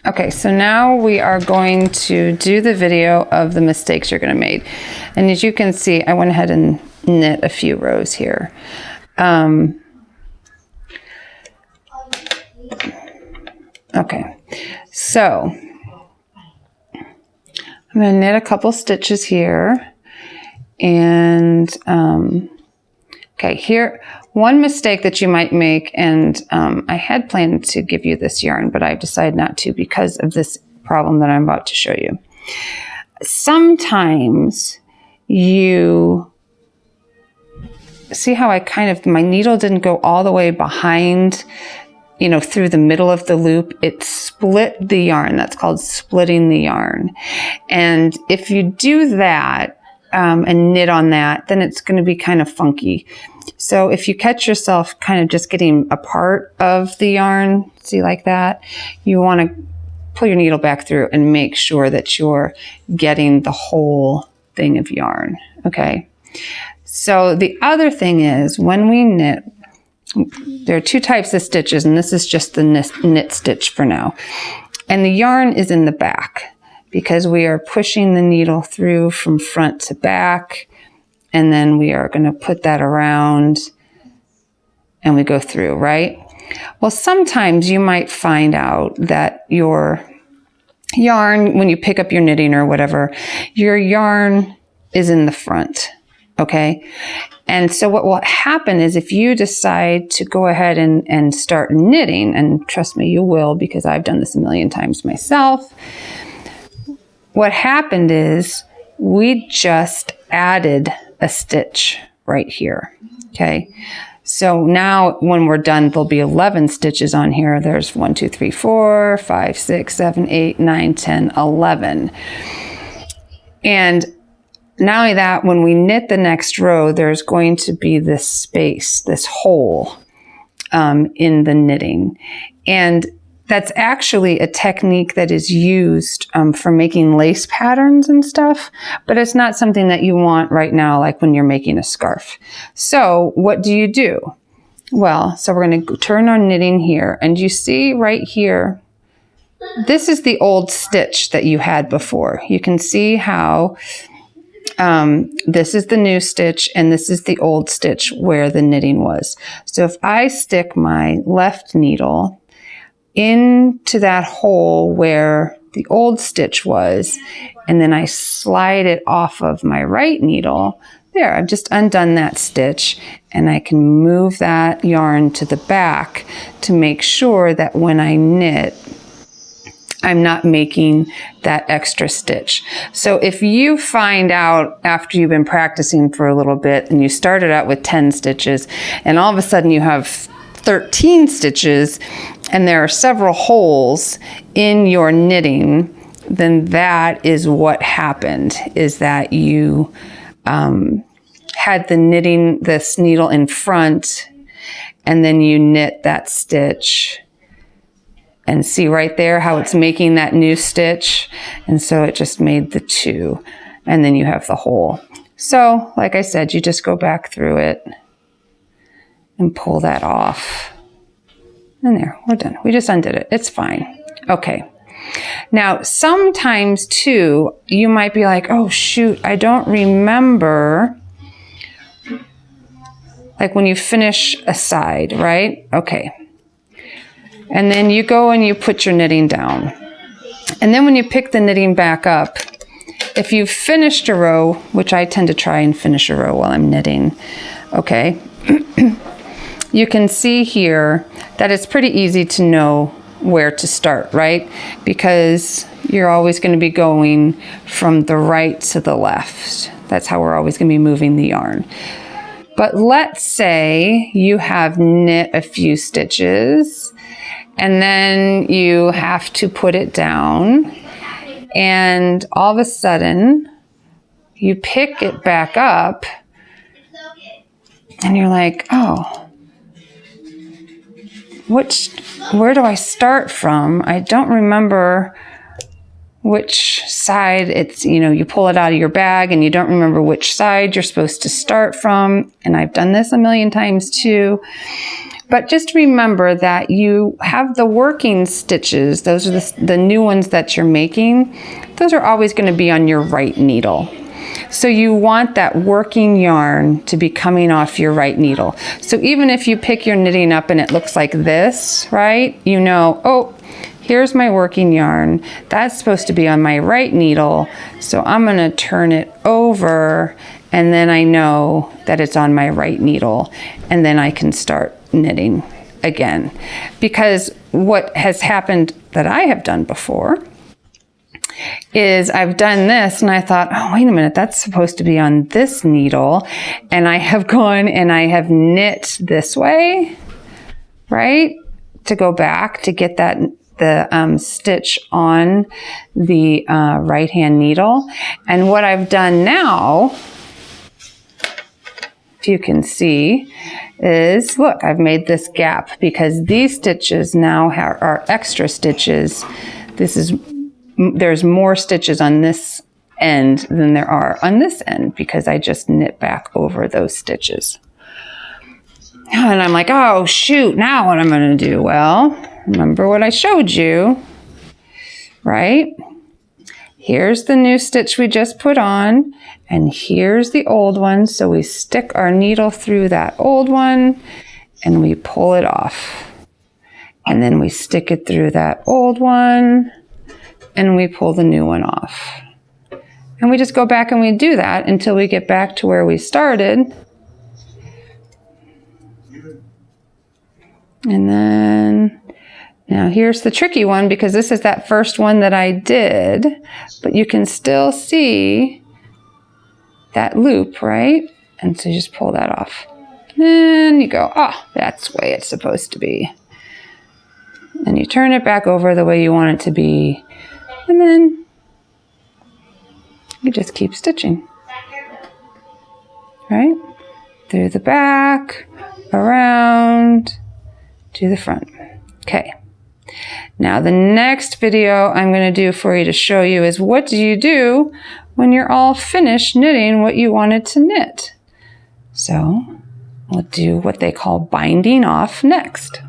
Okay, so now we are going to do the video of the mistakes you're going to make. And as you can see, I went ahead and knit a few rows here. Okay, so I'm going to knit a couple stitches here. And okay, here, one mistake that you might make, and I had planned to give you this yarn, but I've decided not to because of this problem that I'm about to show you. Sometimes you see how my needle didn't go all the way behind, through the middle of the loop. It split the yarn. That's called splitting the yarn. And if you do that and knit on that, then it's going to be kind of funky. So if you catch yourself kind of just getting a part of the yarn, see like that, you want to pull your needle back through and make sure that you're getting the whole thing of yarn. Okay. So the other thing is when we knit, there are two types of stitches, and this is just the knit stitch for now. And the yarn is in the back because we are pushing the needle through from front to back, and then we are going to put that around and we go through, right? Well, sometimes you might find out that your yarn, when you pick up your knitting or whatever, your yarn is in the front, okay? And so what will happen is if you decide to go ahead and start knitting, and trust me, you will, because I've done this a million times myself, what happened is we just added a stitch right here, okay? So now when we're done, there'll be 11 stitches on here. There's 1, 2, 3, 4, 5, 6, 7, 8, 9, 10, 11. And not only that, when we knit the next row, there's going to be this space, this hole in the knitting. And that's actually a technique that is used for making lace patterns and stuff, but it's not something that you want right now, like when you're making a scarf. So what do you do? Well, so we're going to turn our knitting here, and you see right here, this is the old stitch that you had before. You can see how this is the new stitch and this is the old stitch where the knitting was. So if I stick my left needle into that hole where the old stitch was, and then I slide it off of my right needle, there, I've just undone that stitch, and I can move that yarn to the back to make sure that when I knit, I'm not making that extra stitch. So if you find out after you've been practicing for a little bit and you started out with 10 stitches and all of a sudden you have 13 stitches and there are several holes in your knitting, then that is what happened, is that you had this needle in front, and then you knit that stitch. And see right there how it's making that new stitch. And so it just made the two. And then you have the hole. So, like I said, you just go back through it and pull that off. And there, we're done. We just undid it. It's fine. Okay. Now, sometimes too, you might be like, oh shoot, I don't remember. Like when you finish a side, right? Okay. And then you go and you put your knitting down. And then when you pick the knitting back up, if you've finished a row, which I tend to try and finish a row while I'm knitting, okay, you can see here that it's pretty easy to know where to start, right? Because you're always going to be going from the right to the left. That's how we're always going to be moving the yarn. But let's say you have knit a few stitches, and then you have to put it down, and all of a sudden you pick it back up and you're like, oh, where do I start from? I don't remember which side it's, you pull it out of your bag and you don't remember which side you're supposed to start from. And I've done this a million times too. But just remember that you have the working stitches. Those are the new ones that you're making. Those are always going to be on your right needle. So you want that working yarn to be coming off your right needle. So even if you pick your knitting up and it looks like this, right? You know, oh, here's my working yarn. That's supposed to be on my right needle. So I'm going to turn it over, and then I know that it's on my right needle, and then I can start knitting again. Because what has happened that I have done before is I've done this and I thought, oh, wait a minute, that's supposed to be on this needle. And I have gone and I have knit this way, right? To go back to get that the stitch on the right hand needle. And what I've done now, if you can see, is look, I've made this gap because these stitches now are extra stitches. There's more stitches on this end than there are on this end because I just knit back over those stitches. And I'm like, oh shoot, now what I'm going to do? Well, remember what I showed you, right? Here's the new stitch we just put on, and here's the old one. So we stick our needle through that old one and we pull it off. And then we stick it through that old one and we pull the new one off. And we just go back and we do that until we get back to where we started. And then, now here's the tricky one because this is that first one that I did, but you can still see that loop, right? And so you just pull that off. And you go, oh, that's the way it's supposed to be. And you turn it back over the way you want it to be. And then you just keep stitching, right? Through the back, around, to the front. Okay. Now the next video I'm going to do for you to show you is what do you do when you're all finished knitting what you wanted to knit. So we'll do what they call binding off next.